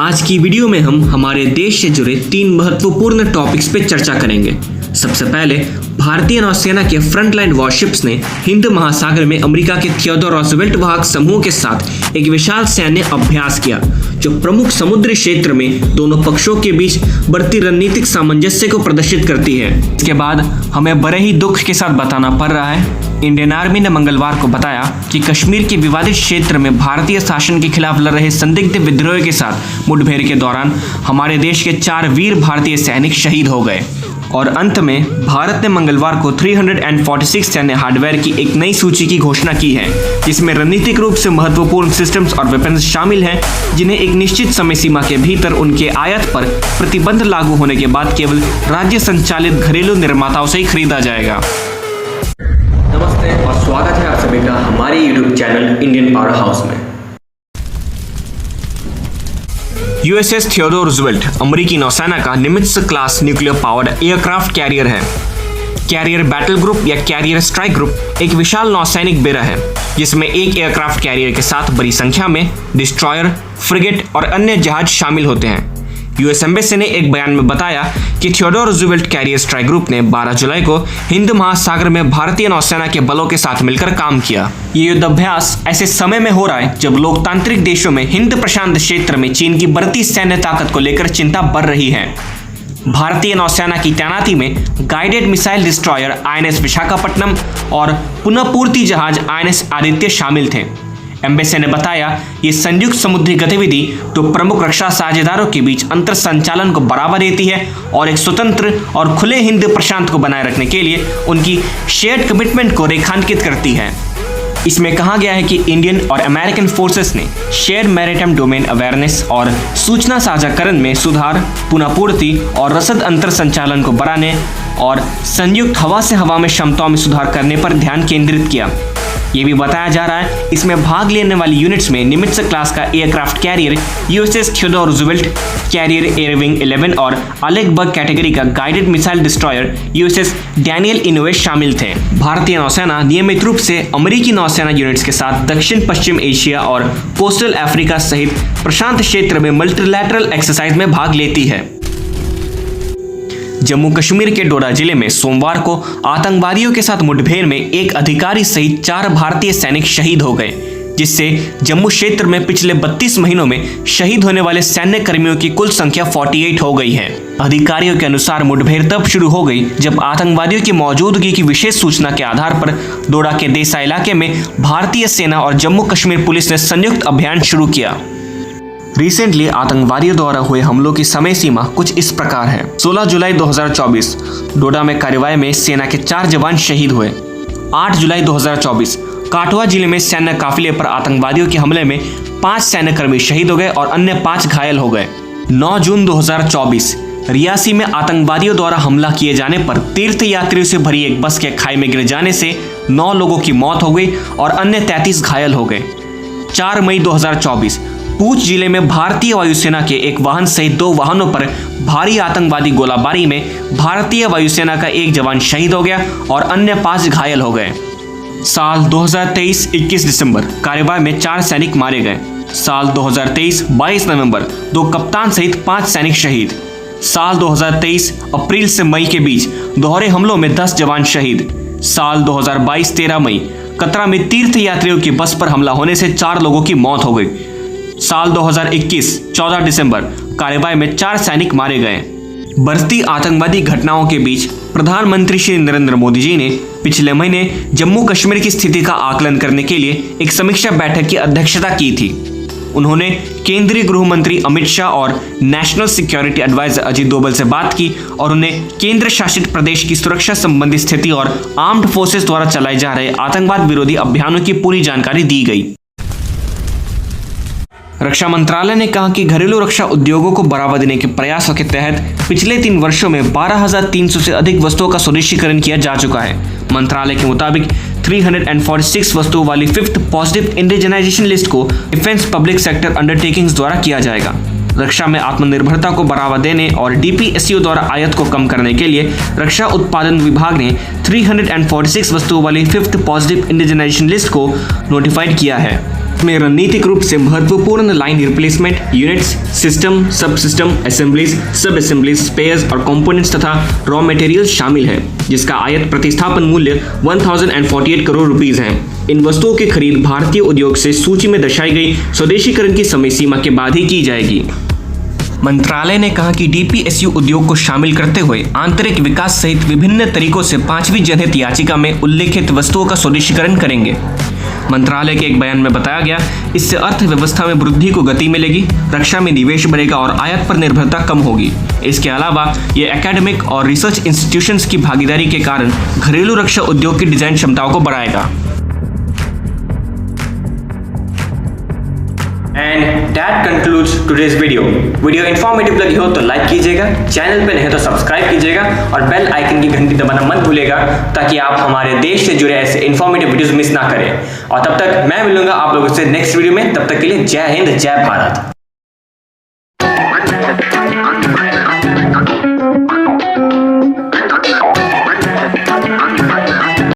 आज की वीडियो में हम हमारे देश से जुड़े 3 महत्वपूर्ण टॉपिक्स पे चर्चा करेंगे। सबसे पहले भारतीय नौसेना के फ्रंटलाइन वॉरशिप्स ने हिंद महासागर में अमेरिका के थियोडोर रूजवेल्ट वाहक समूह के साथ एक विशाल सैन्य अभ्यास किया, जो प्रमुख समुद्री क्षेत्र में दोनों पक्षों के बीच बढ़ती रणनीतिक सामंजस्य को प्रदर्शित करती है। इसके बाद हमें बड़े ही दुख के साथ बताना पड़ रहा है, इंडियन आर्मी ने मंगलवार को बताया कि कश्मीर के विवादित क्षेत्र में भारतीय शासन के खिलाफ लड़ रहे संदिग्ध विद्रोह के साथ मुठभेड़ के दौरान हमारे देश के 4 वीर भारतीय सैनिक शहीद हो गए। और अंत में भारत ने मंगलवार को 346 सैन्य हार्डवेयर की एक नई सूची की घोषणा की है, जिसमें रणनीतिक रूप से महत्वपूर्ण सिस्टम्स और वेपन्स शामिल हैं, जिन्हें एक निश्चित समय सीमा के भीतर उनके आयात पर प्रतिबंध लागू होने के बाद केवल राज्य संचालित घरेलू निर्माताओं से ही खरीदा जाएगा। नमस्ते और स्वागत है आप सभी का हमारे YouTube channel Indian power house में। यूएसएस थियोडोर रूजवेल्ट अमेरिकी नौसेना का निमित्ज class nuclear powered aircraft carrier है। कैरियर बैटल ग्रुप या कैरियर स्ट्राइक ग्रुप एक विशाल नौसैनिक बेड़ा है, जिसमें एक एयरक्राफ्ट कैरियर के साथ बड़ी संख्या में डिस्ट्रॉयर, फ्रिगेट और अन्य जहाज शामिल होते हैं। यूएस एम्बेसी ने एक बयान में बताया कि Theodore Roosevelt carrier strike group ने 12 जुलाई को हिंद महासागर में भारतीय नौसेना के बलों के साथ मिलकर काम किया। ये युद्धाभ्यास ऐसे समय में हो रहा है जब लोकतांत्रिक देशों में हिंद प्रशांत क्षेत्र में चीन की बढ़ती सैन्य ताकत को लेकर चिंता बढ़ रही है। भारतीय नौसेना की तैनाती में guided missile destroyer INS Visakhapatnam और पुनःपूर्ति जहाज INS आदित्य शामिल थे। एम्बेसी ने बताया, ये संयुक्त समुद्री गतिविधि तो प्रमुख रक्षा साझेदारों के बीच अंतर संचालन को बढ़ावा देती है और एक स्वतंत्र और खुले हिंद प्रशांत को बनाए रखने के लिए उनकी शेयर्ड कमिटमेंट को रेखांकित करती है। इसमें कहा गया है कि इंडियन और अमेरिकन फोर्सेस ने शेयर्ड मैरीटाइम डोमेन अवेयरनेस और सूचना साझाकरण में सुधार, पुनःपूर्ति और रसद अंतर संचालन को बढ़ाने और संयुक्त हवा से हवा में क्षमताओं में सुधार करने पर ध्यान केंद्रित किया। ये भी बताया जा रहा है, इसमें भाग लेने वाली यूनिट्स में निमित्ज क्लास का aircraft carrier USS Theodore Roosevelt carrier air wing 11 और अलेकबर्ग कैटेगरी का guided missile destroyer USS Daniel Inouye शामिल थे। भारतीय नौसेना नियमित रूप से अमेरिकी नौसेना यूनिट्स के साथ दक्षिण पश्चिम एशिया और कोस्टल अफ्रीका सहित प्रशांत क्षेत्र में मल्टीलैटरल एक्सरसाइज में भाग लेती है। जम्मू कश्मीर के डोडा जिले में सोमवार को आतंकवादियों के साथ मुठभेड़ में एक अधिकारी सहित 4 भारतीय सैनिक शहीद हो गए, जिससे जम्मू क्षेत्र में पिछले 32 महीनों में शहीद होने वाले सैन्य कर्मियों की कुल संख्या 48 हो गई है। अधिकारियों के अनुसार मुठभेड़ तब शुरू हो गई जब आतंकवादियों की मौजूदगी की विशेष सूचना के आधार पर डोडा के देसा इलाके में भारतीय सेना और जम्मू कश्मीर पुलिस ने संयुक्त अभियान शुरू किया। रिसेंटली आतंकवादियों द्वारा हुए हमलों की समय सीमा कुछ इस प्रकार है। 16 जुलाई 2024 डोडा में कार्रवाई में सेना के 4 जवान शहीद हुए। 8 जुलाई 2024 काठुआ जिले में सैन्य काफिले पर आतंकवादियों के हमले में 5 सैन्यकर्मी शहीद हो गए और अन्य 5 घायल हो गए। 9 जून 2024 रियासी में आतंकवादियों द्वारा हमला किए जाने पर तीर्थ यात्रियों से भरी एक बस के खाई में गिर जाने से 9 लोगों की मौत हो गई और अन्य 33 घायल हो गए। 4 मई 2024 पूंछ जिले में भारतीय वायुसेना के एक वाहन सहित 2 वाहनों पर भारी आतंकवादी गोलाबारी में भारतीय वायुसेना का 1 जवान शहीद हो गया और अन्य 5 घायल हो गए। साल 2023 21 दिसंबर कार्रवाई में 4 सैनिक मारे गए। साल 2023 22 नवंबर 2 कप्तान सहित 5 सैनिक शहीद। साल 2023 अप्रैल से मई के बीच दोहरे हमलों में 10 जवान शहीद। साल 2022 13 मई कतरा में तीर्थ यात्रियों की बस पर हमला होने से 4 लोगों की मौत हो गई। साल 2021 14 दिसंबर कार्रवाई में 4 सैनिक मारे गए। बढ़ती आतंकवादी घटनाओं के बीच प्रधानमंत्री श्री नरेंद्र मोदी जी ने पिछले महीने जम्मू कश्मीर की स्थिति का आकलन करने के लिए एक समीक्षा बैठक की अध्यक्षता की थी। उन्होंने केंद्रीय गृह मंत्री अमित शाह और national security adviser Ajit Doval से बात की और उन्हें केंद्र शासित प्रदेश की सुरक्षा संबंधी स्थिति और आर्म्ड फोर्सेस द्वारा चलाए जा रहे आतंकवाद विरोधी अभियानों की पूरी जानकारी दी गई। रक्षा मंत्रालय ने कहा कि घरेलू रक्षा उद्योगों को बढ़ावा देने के प्रयासों के तहत पिछले 3 वर्षों में 12,300 से अधिक वस्तुओं का स्वदेशीकरण किया जा चुका है। मंत्रालय के मुताबिक 346 वस्तुओं वाली 5th पॉजिटिव इंडिजिनाइजेशन लिस्ट को डिफेंस पब्लिक सेक्टर अंडरटेकिंग्स द्वारा किया जाएगा। रक्षा में आत्मनिर्भरता को बढ़ावा देने और DPSU द्वारा आयात को कम करने के लिए रक्षा उत्पादन विभाग ने 346 वस्तुओं वाली 5th पॉजिटिव इंडिजिनाइजेशन लिस्ट को नोटिफाइड किया है। में रणनीतिक रूप से महत्वपूर्ण लाइन रिप्लेसमेंट यूनिट्स, सिस्टम, सब सिस्टम, असेंबलीज, सब असेंबलीज, स्पेयर्स और कंपोनेंट्स तथा रॉ मटेरियल शामिल है, जिसका आयत प्रतिस्थापन मूल्य 1048 करोड़ रुपीस है। इन वस्तुओं की खरीद भारतीय उद्योग से सूची में दर्शाई गई स्वदेशीकरण की समय सीमा के बाद ही की जाएगी। मंत्रालय ने कहा कि डीपीएसयू उद्योग को शामिल करते हुए आंतरिक विकास सहित विभिन्न तरीकों से 5वीं जनहित याचिका में उल्लेखित वस्तुओं का स्वदेशीकरण करेंगे। मंत्रालय के एक बयान में बताया गया, इससे अर्थव्यवस्था में वृद्धि को गति मिलेगी, रक्षा में निवेश बढ़ेगा और आयात पर निर्भरता कम होगी। इसके अलावा ये एकेडमिक और रिसर्च इंस्टीट्यूशंस की भागीदारी के कारण घरेलू रक्षा उद्योग की डिजाइन क्षमताओं को बढ़ाएगा। And that concludes today's video. Video informative लगी हो तो लाइक कीजिएगा, चैनल पे नहीं तो सब्सक्राइब कीजिएगा और बेल आइकन की घंटी दबाना मत भूलिएगा ताकि आप हमारे देश से जुड़े ऐसे इन्फॉर्मेटिव वीडियोस मिस ना करें। और तब तक मैं मिलूंगा आप लोगों से नेक्स्ट वीडियो में। तब तक के लिए जय हिंद, जय भारत।